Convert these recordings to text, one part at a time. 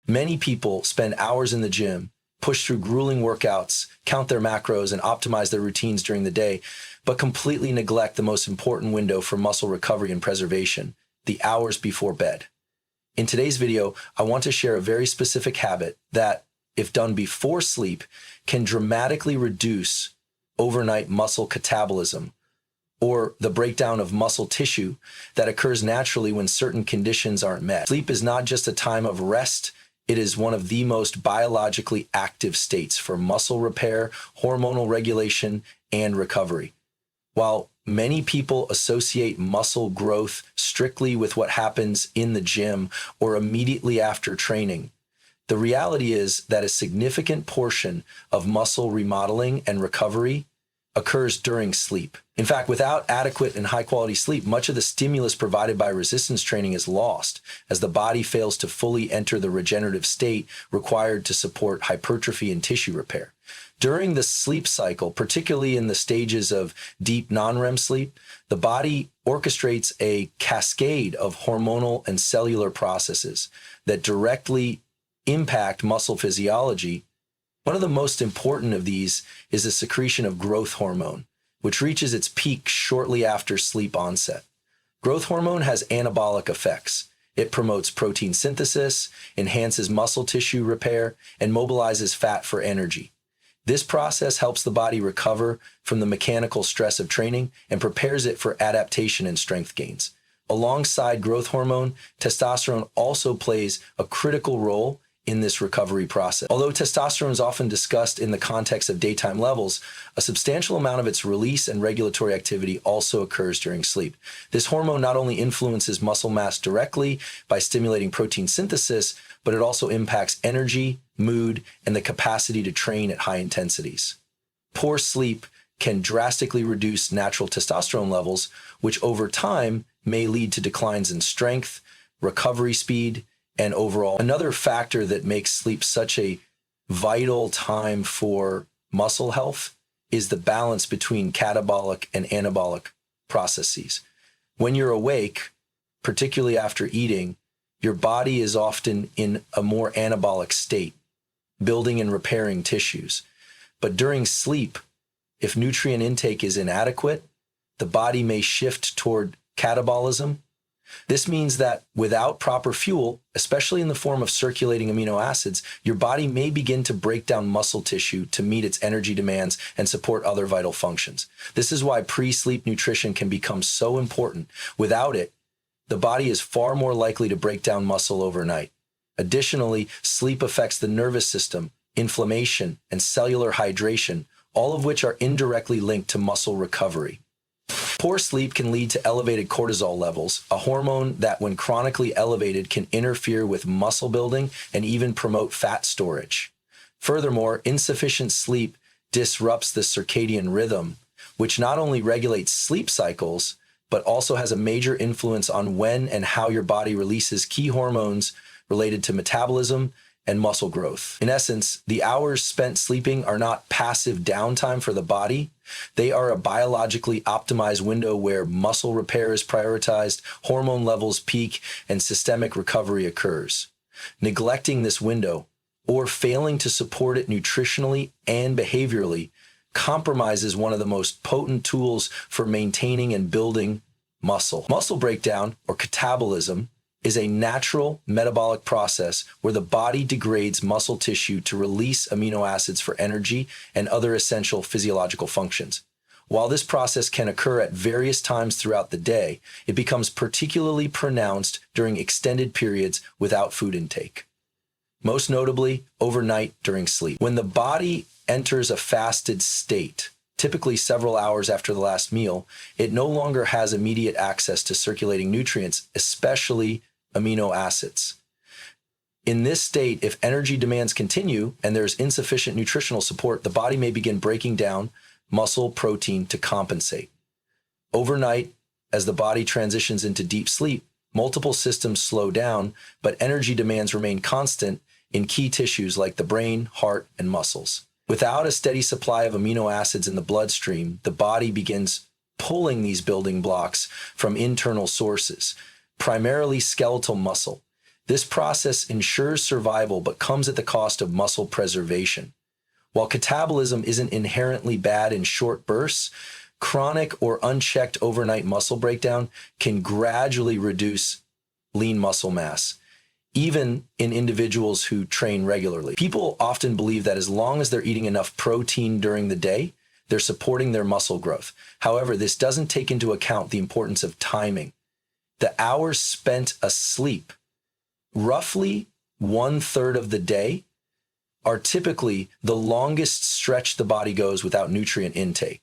Many people spend hours in the gym, push through grueling workouts, count their macros, and optimize their routines during the day, but completely neglect the most important window for muscle recovery and preservation, the hours before bed. In today's video, I want to share a very specific habit that, if done before sleep, can dramatically reduce overnight muscle catabolism, or the breakdown of muscle tissue that occurs naturally when certain conditions aren't met. Sleep is not just a time of rest, it is one of the most biologically active states for muscle repair, hormonal regulation, and recovery. While many people associate muscle growth strictly with what happens in the gym or immediately after training, the reality is that a significant portion of muscle remodeling and recovery occurs during sleep. In fact, without adequate and high-quality sleep, much of the stimulus provided by resistance training is lost as the body fails to fully enter the regenerative state required to support hypertrophy and tissue repair. During the sleep cycle, particularly in the stages of deep non-REM sleep, the body orchestrates a cascade of hormonal and cellular processes that directly impact muscle physiology. One of the most important of these is the secretion of growth hormone, which reaches its peak shortly after sleep onset. Growth hormone has anabolic effects. It promotes protein synthesis, enhances muscle tissue repair, and mobilizes fat for energy. This process helps the body recover from the mechanical stress of training and prepares it for adaptation and strength gains. Alongside growth hormone, testosterone also plays a critical role in this recovery process. Although testosterone is often discussed in the context of daytime levels, a substantial amount of its release and regulatory activity also occurs during sleep. This hormone not only influences muscle mass directly by stimulating protein synthesis, but it also impacts energy, mood, and the capacity to train at high intensities. Poor sleep can drastically reduce natural testosterone levels, which over time may lead to declines in strength, recovery speed, and overall. Another factor that makes sleep such a vital time for muscle health is the balance between catabolic and anabolic processes. When you're awake, particularly after eating, your body is often in a more anabolic state, building and repairing tissues. But during sleep, if nutrient intake is inadequate, the body may shift toward catabolism. This means that without proper fuel, especially in the form of circulating amino acids, your body may begin to break down muscle tissue to meet its energy demands and support other vital functions. This is why pre-sleep nutrition can become so important. Without it, the body is far more likely to break down muscle overnight. Additionally, sleep affects the nervous system, inflammation, and cellular hydration, all of which are indirectly linked to muscle recovery. Poor sleep can lead to elevated cortisol levels, a hormone that, when chronically elevated, can interfere with muscle building and even promote fat storage. Furthermore, insufficient sleep disrupts the circadian rhythm, which not only regulates sleep cycles, but also has a major influence on when and how your body releases key hormones related to metabolism and muscle growth. In essence, the hours spent sleeping are not passive downtime for the body. They are a biologically optimized window where muscle repair is prioritized, hormone levels peak, and systemic recovery occurs. Neglecting this window, or failing to support it nutritionally and behaviorally, compromises one of the most potent tools for maintaining and building muscle. Muscle breakdown, or catabolism, is a natural metabolic process where the body degrades muscle tissue to release amino acids for energy and other essential physiological functions. While this process can occur at various times throughout the day, it becomes particularly pronounced during extended periods without food intake. Most notably, overnight during sleep. When the body enters a fasted state, typically several hours after the last meal, it no longer has immediate access to circulating nutrients, especially amino acids. In this state, if energy demands continue and there's insufficient nutritional support, the body may begin breaking down muscle protein to compensate. Overnight, as the body transitions into deep sleep, multiple systems slow down, but energy demands remain constant in key tissues like the brain, heart, and muscles. Without a steady supply of amino acids in the bloodstream, the body begins pulling these building blocks from internal sources, primarily skeletal muscle. This process ensures survival but comes at the cost of muscle preservation. While catabolism isn't inherently bad in short bursts, chronic or unchecked overnight muscle breakdown can gradually reduce lean muscle mass, even in individuals who train regularly. People often believe that as long as they're eating enough protein during the day, they're supporting their muscle growth. However, this doesn't take into account the importance of timing. The hours spent asleep, roughly 1/3 of the day, are typically the longest stretch the body goes without nutrient intake.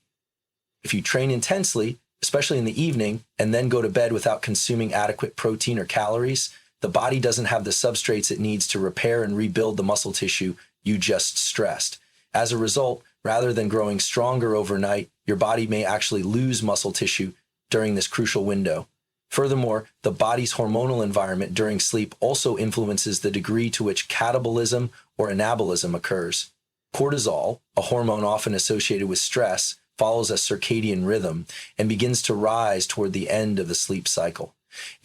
If you train intensely, especially in the evening, and then go to bed without consuming adequate protein or calories, the body doesn't have the substrates it needs to repair and rebuild the muscle tissue you just stressed. As a result, rather than growing stronger overnight, your body may actually lose muscle tissue during this crucial window. Furthermore, the body's hormonal environment during sleep also influences the degree to which catabolism or anabolism occurs. Cortisol, a hormone often associated with stress, follows a circadian rhythm and begins to rise toward the end of the sleep cycle.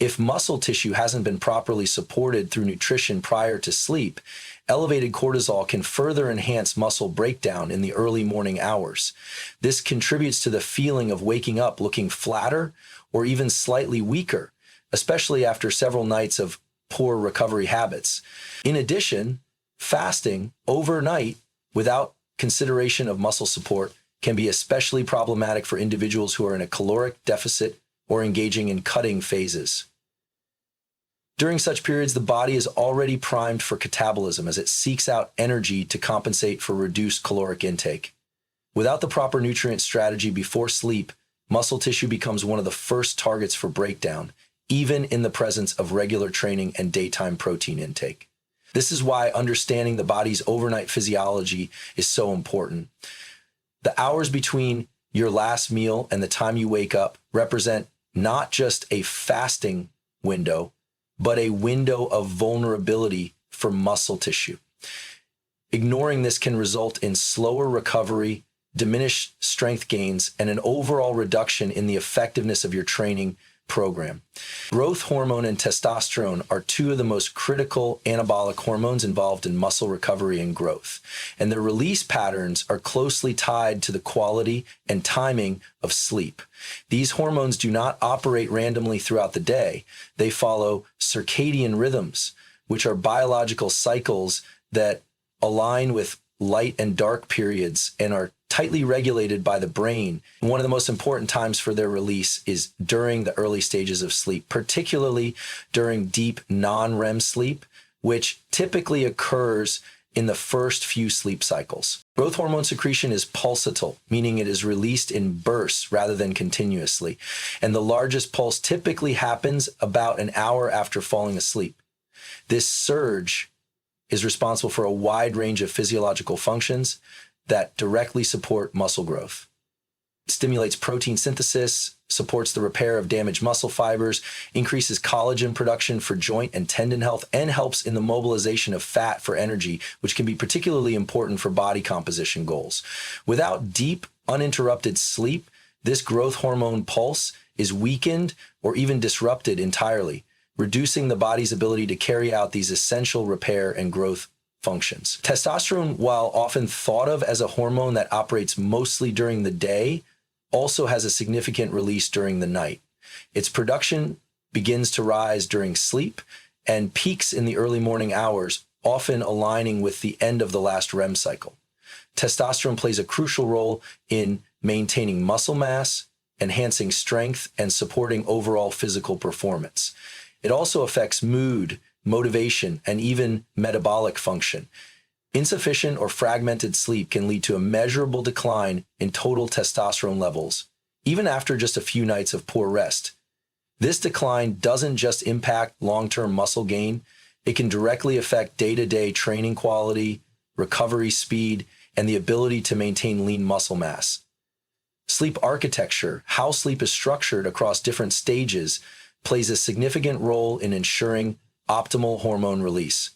If muscle tissue hasn't been properly supported through nutrition prior to sleep, elevated cortisol can further enhance muscle breakdown in the early morning hours. This contributes to the feeling of waking up looking flatter or even slightly weaker, especially after several nights of poor recovery habits. In addition, fasting overnight without consideration of muscle support can be especially problematic for individuals who are in a caloric deficit or engaging in cutting phases. During such periods, the body is already primed for catabolism as it seeks out energy to compensate for reduced caloric intake. Without the proper nutrient strategy before sleep, muscle tissue becomes one of the first targets for breakdown, even in the presence of regular training and daytime protein intake. This is why understanding the body's overnight physiology is so important. The hours between your last meal and the time you wake up represent not just a fasting window, but a window of vulnerability for muscle tissue. Ignoring this can result in slower recovery, diminished strength gains, and an overall reduction in the effectiveness of your training program. Growth hormone and testosterone are two of the most critical anabolic hormones involved in muscle recovery and growth, and their release patterns are closely tied to the quality and timing of sleep. These hormones do not operate randomly throughout the day. They follow circadian rhythms, which are biological cycles that align with light and dark periods and are tightly regulated by the brain. And one of the most important times for their release is during the early stages of sleep, particularly during deep non-REM sleep, which typically occurs in the first few sleep cycles. Growth hormone secretion is pulsatile, meaning it is released in bursts rather than continuously. And the largest pulse typically happens about an hour after falling asleep. This surge is responsible for a wide range of physiological functions that directly support muscle growth. It stimulates protein synthesis, supports the repair of damaged muscle fibers, increases collagen production for joint and tendon health, and helps in the mobilization of fat for energy, which can be particularly important for body composition goals. Without deep, uninterrupted sleep, this growth hormone pulse is weakened or even disrupted entirely, reducing the body's ability to carry out these essential repair and growth functions. Testosterone, while often thought of as a hormone that operates mostly during the day, also has a significant release during the night. Its production begins to rise during sleep and peaks in the early morning hours, often aligning with the end of the last REM cycle. Testosterone plays a crucial role in maintaining muscle mass, enhancing strength, and supporting overall physical performance. It also affects mood, motivation, and even metabolic function. Insufficient or fragmented sleep can lead to a measurable decline in total testosterone levels, even after just a few nights of poor rest. This decline doesn't just impact long-term muscle gain, it can directly affect day-to-day training quality, recovery speed, and the ability to maintain lean muscle mass. Sleep architecture, how sleep is structured across different stages, plays a significant role in ensuring optimal hormone release.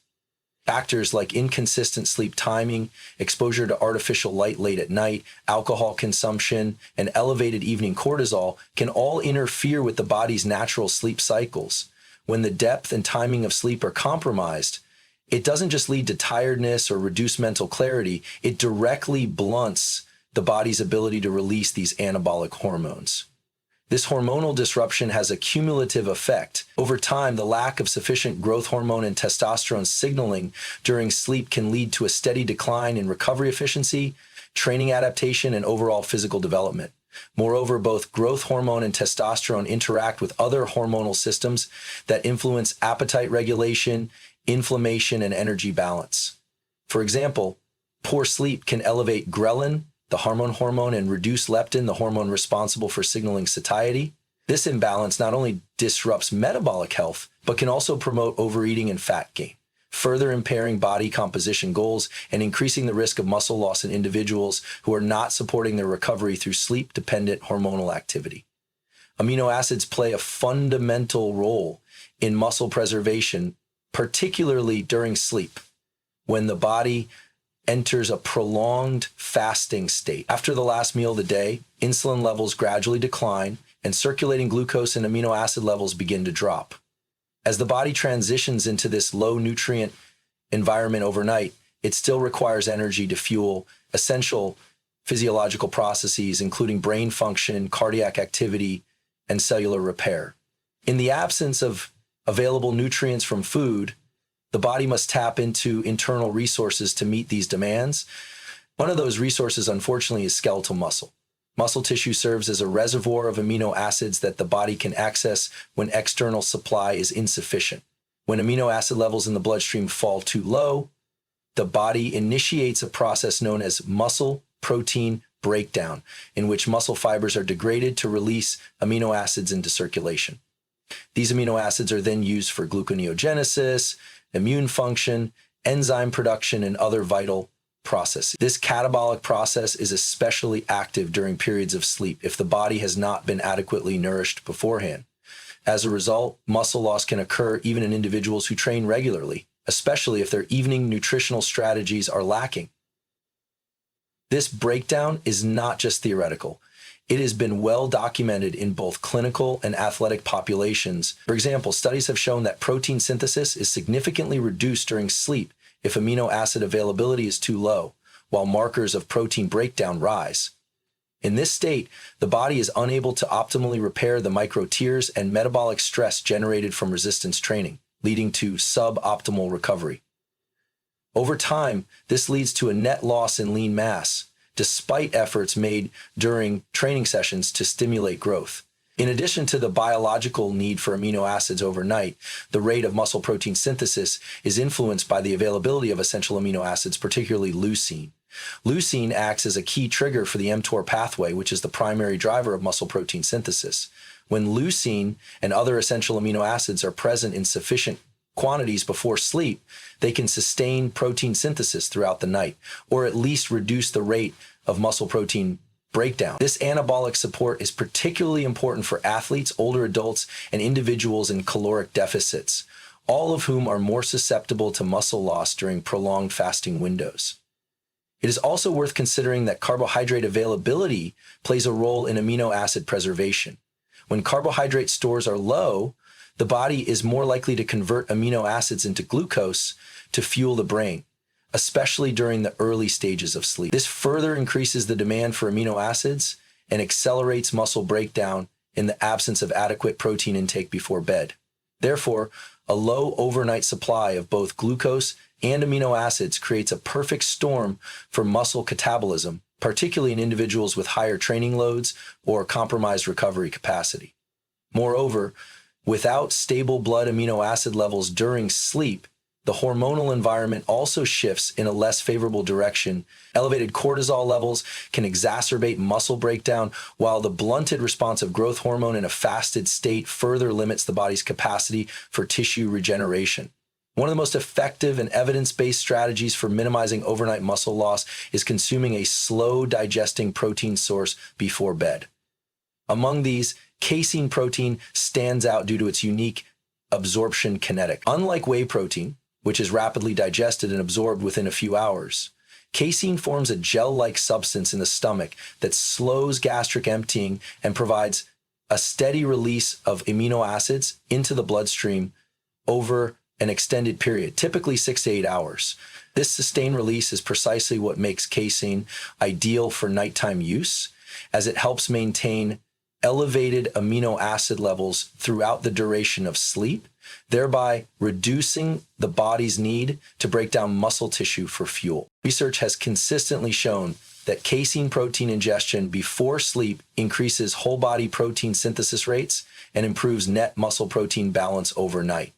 Factors like inconsistent sleep timing, exposure to artificial light late at night, alcohol consumption, and elevated evening cortisol can all interfere with the body's natural sleep cycles. when the depth and timing of sleep are compromised, it doesn't just lead to tiredness or reduced mental clarity, it directly blunts the body's ability to release these anabolic hormones. This hormonal disruption has a cumulative effect. Over time, the lack of sufficient growth hormone and testosterone signaling during sleep can lead to a steady decline in recovery efficiency, training adaptation, and overall physical development. Moreover, both growth hormone and testosterone interact with other hormonal systems that influence appetite regulation, inflammation, and energy balance. For example, poor sleep can elevate ghrelin, the hormone, and reduce leptin, the hormone responsible for signaling satiety. This imbalance not only disrupts metabolic health, but can also promote overeating and fat gain, further impairing body composition goals and increasing the risk of muscle loss in individuals who are not supporting their recovery through sleep-dependent hormonal activity. Amino acids play a fundamental role in muscle preservation, particularly during sleep, when the body enters a prolonged fasting state. After the last meal of the day, insulin levels gradually decline and circulating glucose and amino acid levels begin to drop. As the body transitions into this low nutrient environment overnight, it still requires energy to fuel essential physiological processes, including brain function, cardiac activity, and cellular repair. In the absence of available nutrients from food, the body must tap into internal resources to meet these demands. One of those resources, unfortunately, is skeletal muscle. Muscle tissue serves as a reservoir of amino acids that the body can access when external supply is insufficient. When amino acid levels in the bloodstream fall too low, the body initiates a process known as muscle protein breakdown, in which muscle fibers are degraded to release amino acids into circulation. These amino acids are then used for gluconeogenesis, immune function, enzyme production, and other vital processes. This catabolic process is especially active during periods of sleep if the body has not been adequately nourished beforehand. As a result, muscle loss can occur even in individuals who train regularly, especially if their evening nutritional strategies are lacking. This breakdown is not just theoretical. It has been well documented in both clinical and athletic populations. For example, studies have shown that protein synthesis is significantly reduced during sleep if amino acid availability is too low, while markers of protein breakdown rise. In this state, the body is unable to optimally repair the microtears and metabolic stress generated from resistance training, leading to suboptimal recovery. Over time, this leads to a net loss in lean mass, despite efforts made during training sessions to stimulate growth. In addition to the biological need for amino acids overnight, the rate of muscle protein synthesis is influenced by the availability of essential amino acids, particularly leucine. Leucine acts as a key trigger for the mTOR pathway, which is the primary driver of muscle protein synthesis. When leucine and other essential amino acids are present in sufficient quantities before sleep, they can sustain protein synthesis throughout the night, or at least reduce the rate of muscle protein breakdown. This anabolic support is particularly important for athletes, older adults, and individuals in caloric deficits, all of whom are more susceptible to muscle loss during prolonged fasting windows. It is also worth considering that carbohydrate availability plays a role in amino acid preservation. When carbohydrate stores are low, the body is more likely to convert amino acids into glucose to fuel the brain, especially during the early stages of sleep. This further increases the demand for amino acids and accelerates muscle breakdown in the absence of adequate protein intake before bed. Therefore, a low overnight supply of both glucose and amino acids creates a perfect storm for muscle catabolism, particularly in individuals with higher training loads or compromised recovery capacity. Moreover, without stable blood amino acid levels during sleep, the hormonal environment also shifts in a less favorable direction. Elevated cortisol levels can exacerbate muscle breakdown, while the blunted response of growth hormone in a fasted state further limits the body's capacity for tissue regeneration. One of the most effective and evidence-based strategies for minimizing overnight muscle loss is consuming a slow digesting protein source before bed. Among these, casein protein stands out due to its unique absorption kinetic. Unlike whey protein, which is rapidly digested and absorbed within a few hours, casein forms a gel-like substance in the stomach that slows gastric emptying and provides a steady release of amino acids into the bloodstream over an extended period, typically 6 to 8 hours. This sustained release is precisely what makes casein ideal for nighttime use, as it helps maintain elevated amino acid levels throughout the duration of sleep, thereby reducing the body's need to break down muscle tissue for fuel. Research has consistently shown that casein protein ingestion before sleep increases whole body protein synthesis rates and improves net muscle protein balance overnight.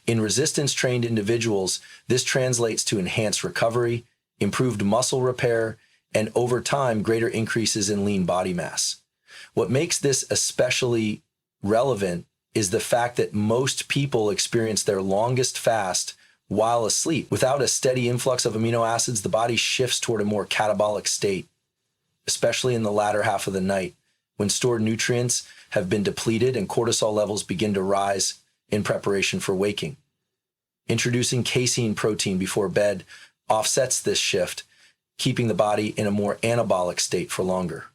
In resistance-trained individuals, this translates to enhanced recovery, improved muscle repair, and over time, greater increases in lean body mass. What makes this especially relevant is the fact that most people experience their longest fast while asleep. Without a steady influx of amino acids, the body shifts toward a more catabolic state, especially in the latter half of the night, when stored nutrients have been depleted and cortisol levels begin to rise in preparation for waking. Introducing casein protein before bed offsets this shift, keeping the body in a more anabolic state for longer.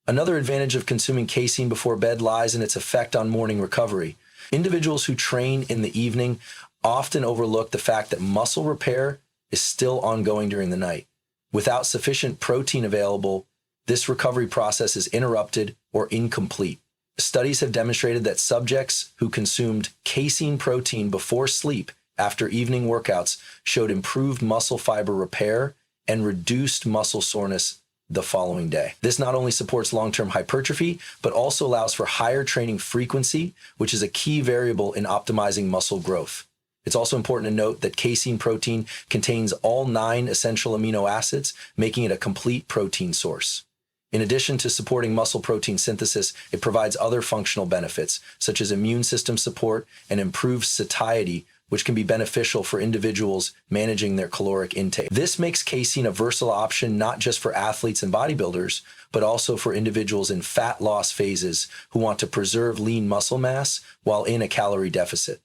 Another advantage of consuming casein before bed lies in its effect on morning recovery. Individuals who train in the evening often overlook the fact that muscle repair is still ongoing during the night. Without sufficient protein available, this recovery process is interrupted or incomplete. Studies have demonstrated that subjects who consumed casein protein before sleep after evening workouts showed improved muscle fiber repair and reduced muscle soreness the following day. This not only supports long-term hypertrophy, but also allows for higher training frequency, which is a key variable in optimizing muscle growth. It's also important to note that casein protein contains all 9 essential amino acids, making it a complete protein source. In addition to supporting muscle protein synthesis, it provides other functional benefits, such as immune system support and improved satiety, which can be beneficial for individuals managing their caloric intake. This makes casein a versatile option not just for athletes and bodybuilders, but also for individuals in fat loss phases who want to preserve lean muscle mass while in a calorie deficit.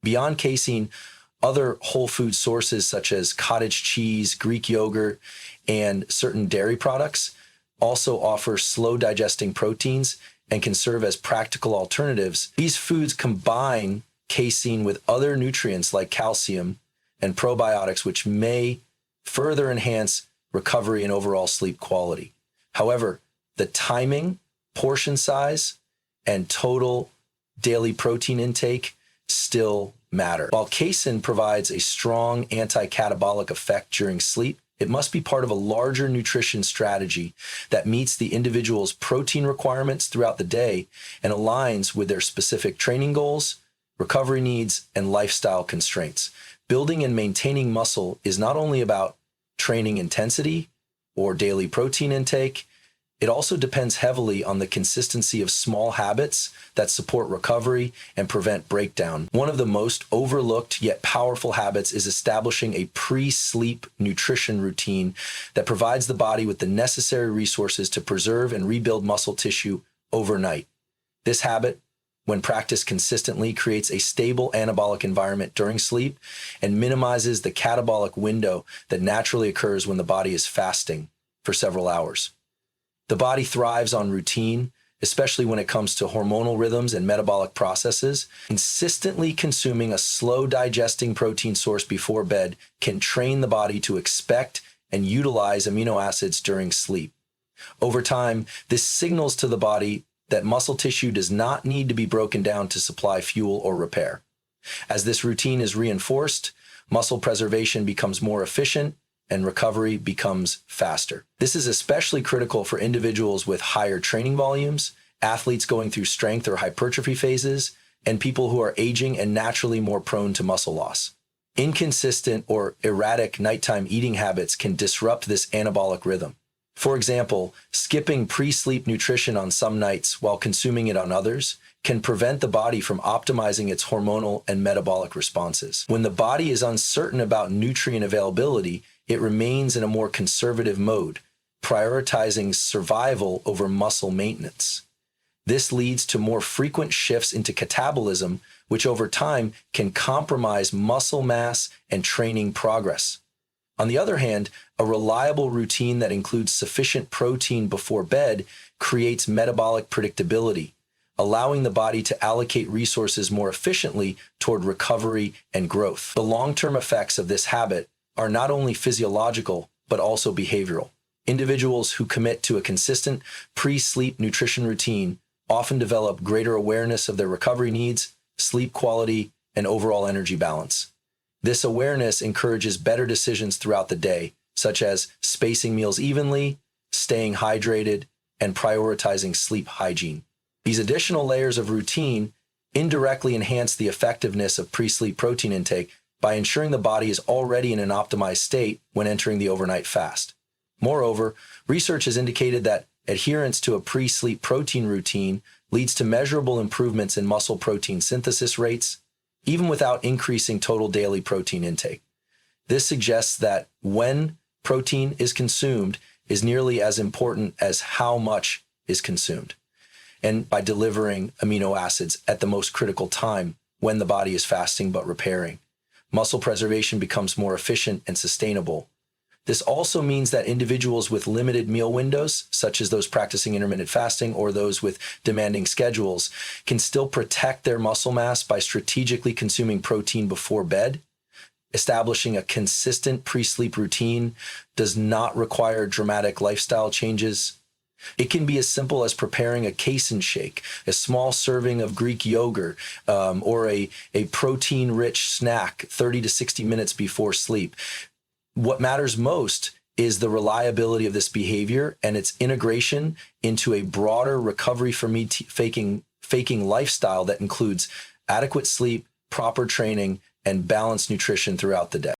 Beyond casein, other whole food sources such as cottage cheese, Greek yogurt, and certain dairy products also offer slow digesting proteins and can serve as practical alternatives. These foods combine casein with other nutrients like calcium and probiotics, which may further enhance recovery and overall sleep quality. However, the timing, portion size, and total daily protein intake still matter. While casein provides a strong anti-catabolic effect during sleep, it must be part of a larger nutrition strategy that meets the individual's protein requirements throughout the day and aligns with their specific training goals, recovery needs, and lifestyle constraints. Building and maintaining muscle is not only about training intensity or daily protein intake, it also depends heavily on the consistency of small habits that support recovery and prevent breakdown. One of the most overlooked yet powerful habits is establishing a pre-sleep nutrition routine that provides the body with the necessary resources to preserve and rebuild muscle tissue overnight. This habit, when practiced consistently, creates a stable anabolic environment during sleep and minimizes the catabolic window that naturally occurs when the body is fasting for several hours. The body thrives on routine, especially when it comes to hormonal rhythms and metabolic processes. Consistently consuming a slow digesting protein source before bed can train the body to expect and utilize amino acids during sleep. Over time, this signals to the body that muscle tissue does not need to be broken down to supply fuel or repair. As this routine is reinforced, muscle preservation becomes more efficient and recovery becomes faster. This is especially critical for individuals with higher training volumes, athletes going through strength or hypertrophy phases, and people who are aging and naturally more prone to muscle loss. Inconsistent or erratic nighttime eating habits can disrupt this anabolic rhythm. For example, skipping pre-sleep nutrition on some nights while consuming it on others can prevent the body from optimizing its hormonal and metabolic responses. When the body is uncertain about nutrient availability, it remains in a more conservative mode, prioritizing survival over muscle maintenance. This leads to more frequent shifts into catabolism, which over time can compromise muscle mass and training progress. On the other hand, a reliable routine that includes sufficient protein before bed creates metabolic predictability, allowing the body to allocate resources more efficiently toward recovery and growth. The long-term effects of this habit are not only physiological, but also behavioral. Individuals who commit to a consistent pre-sleep nutrition routine often develop greater awareness of their recovery needs, sleep quality, and overall energy balance. This awareness encourages better decisions throughout the day, such as spacing meals evenly, staying hydrated, and prioritizing sleep hygiene. These additional layers of routine indirectly enhance the effectiveness of pre-sleep protein intake by ensuring the body is already in an optimized state when entering the overnight fast. Moreover, research has indicated that adherence to a pre-sleep protein routine leads to measurable improvements in muscle protein synthesis rates, even without increasing total daily protein intake. This suggests that when protein is consumed is nearly as important as how much is consumed, and by delivering amino acids at the most critical time when the body is fasting but repairing, muscle preservation becomes more efficient and sustainable. This also means that individuals with limited meal windows, such as those practicing intermittent fasting or those with demanding schedules, can still protect their muscle mass by strategically consuming protein before bed. Establishing a consistent pre-sleep routine does not require dramatic lifestyle changes. It can be as simple as preparing a casein shake, a small serving of Greek yogurt, or a protein-rich snack 30 to 60 minutes before sleep. What matters most is the reliability of this behavior and its integration into a broader recovery from faking lifestyle that includes adequate sleep, proper training, and balanced nutrition throughout the day.